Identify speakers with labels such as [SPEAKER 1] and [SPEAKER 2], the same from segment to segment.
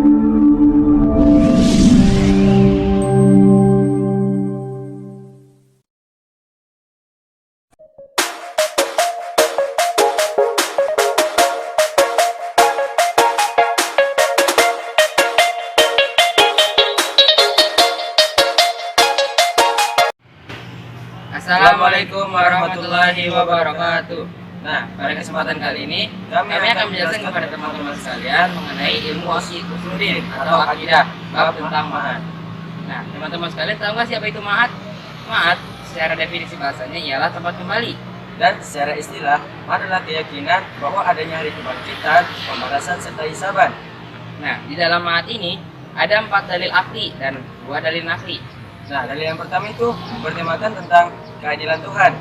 [SPEAKER 1] Assalamualaikum warahmatullahi wabarakatuh. Nah, pada kesempatan kali ini kami akan menjelaskan kepada teman-teman sekalian mengenai ilmu usuluddin atau akidah, bab tentang ma'ad. Nah, teman-teman sekalian tahu nggak siapa itu ma'ad? Ma'ad secara definisi bahasanya ialah tempat kembali.
[SPEAKER 2] Dan secara istilah adalah keyakinan bahwa adanya hari kebangkitan, pembalasan serta hisaban.
[SPEAKER 1] Nah, di dalam ma'ad ini ada 4 dalil akli dan 2 dalil nakli.
[SPEAKER 2] Nah, dalil yang pertama itu bertemakan tentang keadilan Tuhan.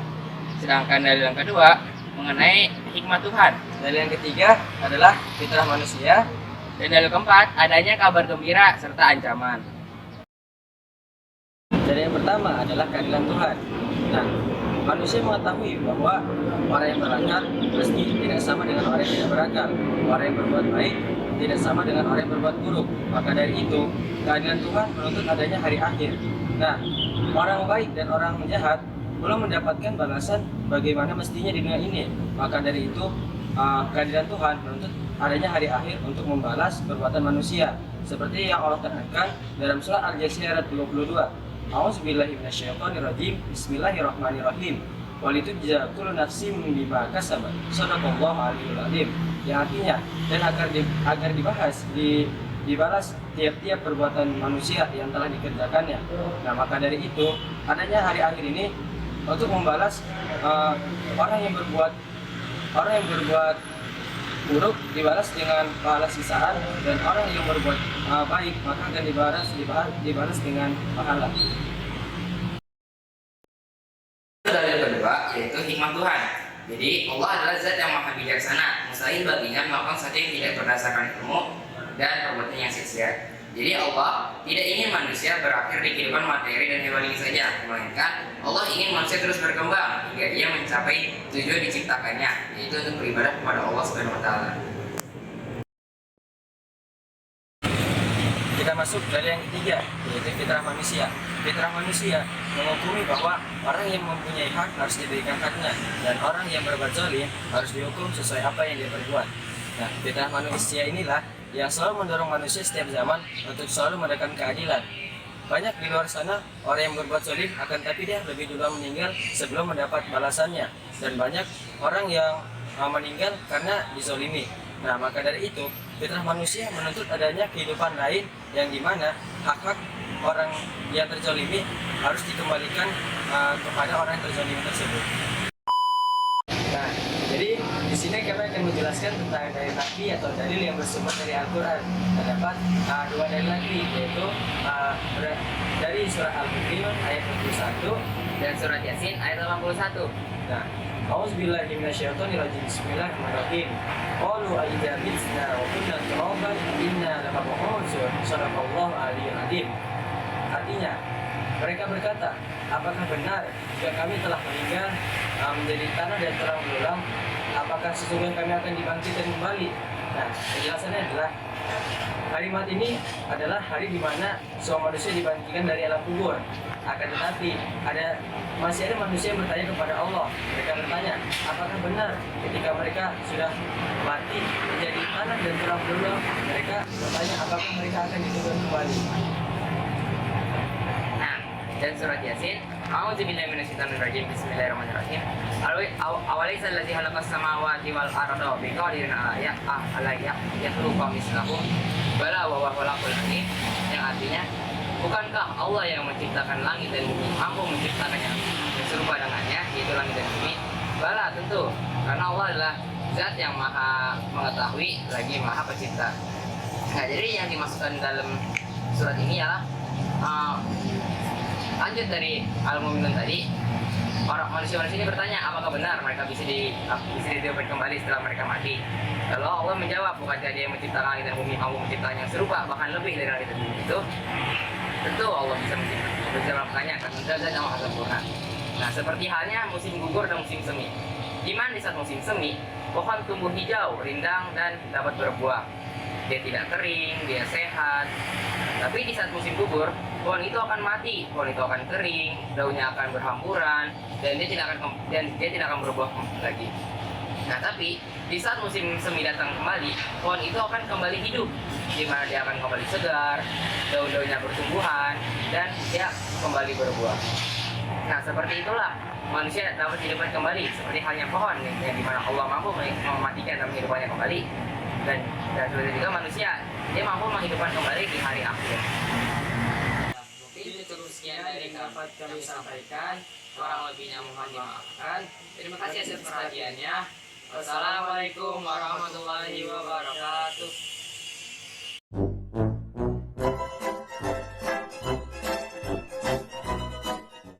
[SPEAKER 1] Sedangkan dalil yang kedua mengenai hikmah Tuhan.
[SPEAKER 2] Dalil yang ketiga adalah fitrah manusia.
[SPEAKER 1] Dan dalil keempat adanya kabar gembira serta ancaman.
[SPEAKER 2] Dalil yang pertama adalah keadilan Tuhan. Nah, manusia mengetahui bahwa orang yang berakal pasti tidak sama dengan orang yang tidak berakal. Orang yang berbuat baik tidak sama dengan orang yang berbuat buruk. Maka dari itu, keadilan Tuhan menuntut adanya hari akhir. Nah, orang baik dan orang jahat belum mendapatkan balasan bagaimana mestinya di dunia ini. Maka dari itu, keadilan Tuhan menuntut adanya hari akhir untuk membalas perbuatan manusia. Seperti yang Allah tekankan dalam surah Al-Jasiyah ayat 22. A'udzubillahi minasyaitonirrajim. Bismillahirrahmanirrahim. Walitujza kullu nafsin bima kasabat. Shadaqallahu aliyul azim. Yang artinya dan agar dibalas tiap-tiap perbuatan manusia yang telah dikerjakannya. Nah, maka dari itu adanya hari akhir ini untuk membalas orang yang berbuat buruk dibalas dengan pahala sisaan, dan orang yang berbuat baik maka akan dibalas dengan pahala.
[SPEAKER 1] Dalil kedua yaitu hikmah Tuhan. Jadi Allah adalah zat yang maha bijaksana, mustahil baginya melakukan sesuatu yang tidak berdasarkan ilmu dan perbuatan yang sia-sia. Jadi Allah tidak ingin manusia berakhir di kehidupan materi dan hewan ini saja, melainkan Allah ingin manusia terus berkembang hingga ia mencapai tujuan diciptakannya, yaitu untuk beribadah kepada Allah Subhanahu wa taala.
[SPEAKER 2] Kita masuk dari yang ketiga, yaitu fitrah manusia. Fitrah manusia menghukumi bahwa orang yang mempunyai hak harus diberikan haknya, dan orang yang berbuat zalim harus dihukum sesuai apa yang dia perbuat. Nah, fitrah manusia inilah yang selalu mendorong manusia setiap zaman untuk selalu menegakkan keadilan. Banyak di luar sana orang yang berbuat zalim, akan tapi dia lebih dulu meninggal sebelum mendapat balasannya, dan banyak orang yang meninggal karena dizolimi. Nah, maka dari itu fitrah manusia menuntut adanya kehidupan lain yang dimana hak-hak orang yang terzolimi harus dikembalikan kepada orang yang terzolimi tersebut. Nah, jadi di sini kami akan menjelaskan tentang dalil nakli atau dalil yang bersumber dari Al-Quran. Terdapat 2 dalil nakli, yaitu dari surah Al-Mu'minun ayat 21
[SPEAKER 1] Dan surat Yasin ayat 81.
[SPEAKER 2] Nah, A'udzubillahi minasyaitonirrajim. Bismillahirrahmanirrahim. Qalu aidza mitna wa kunna turaban inna lamab'utsun. Shadaqallahu aliyul azim. Artinya, mereka berkata, apakah benar jika kami telah meninggal menjadi tanah dan terang berulang, apakah sesungguhnya kami akan dibangkitkan kembali? Nah, penjelasannya adalah kalimat ini adalah hari di mana semua manusia dibangkitkan dari alam kubur. Akan tetapi masih ada manusia yang bertanya kepada Allah. Mereka bertanya, apakah benar ketika mereka sudah mati menjadi tanah dan terang berulang, mereka bertanya apakah mereka akan ditunggu kembali?
[SPEAKER 1] Dan surat Yasin, A'udzubillahi minasyaitonirrajim. Bismillahirrahmanirrahim. Awalaysa allazi khalaqas samawati wal arda biqadirin ala yakhluqa mislahum bala wa huwa khalaqul alim. Yang artinya, bukankah Allah yang menciptakan langit dan bumi mampu menciptakan yang serupa dengannya, yaitu langit dan bumi? Bala, tentu, karena Allah adalah zat yang maha mengetahui lagi maha pencipta. Nah, jadi yang dimasukkan dalam surat ini ialah lanjut dari Al-Mu'minun tadi, orang manusia ini bertanya apakah benar mereka bisa dihidupkan kembali setelah mereka mati. Lalu Allah menjawab, bukankah dia yang menciptakan langit dan bumi mampu menciptakan yang serupa bahkan lebih dari langit dan bumi itu? Tentu Allah bisa melakukannya karena zat yang maha sempurna. Nah, seperti halnya musim gugur dan musim semi. Di mana di saat musim semi pohon tumbuh hijau, rindang dan dapat berbuah. dia tidak kering, dia sehat. Tapi di saat musim gugur, pohon itu akan mati, pohon itu akan kering, daunnya akan berhamburan, dan dia tidak akan berbuah lagi. Nah, tapi di saat musim semi datang kembali, pohon itu akan kembali hidup, di mana dia akan kembali segar, daun-daunnya bertumbuhan, dan dia kembali berbuah. Nah, seperti itulah manusia dapat dihidupkan kembali, seperti halnya pohon yang dimana Allah mampu mematikan dan menghidupkannya kembali, dan seperti juga manusia, dia mampu menghidupkan kembali di hari akhir. Mungkin itu cukup sekian dari yang dapat kami sampaikan. Kurang lebihnya mohon dimaafkan. Terima kasih atas perhatiannya. Wassalamualaikum warahmatullahi wabarakatuh.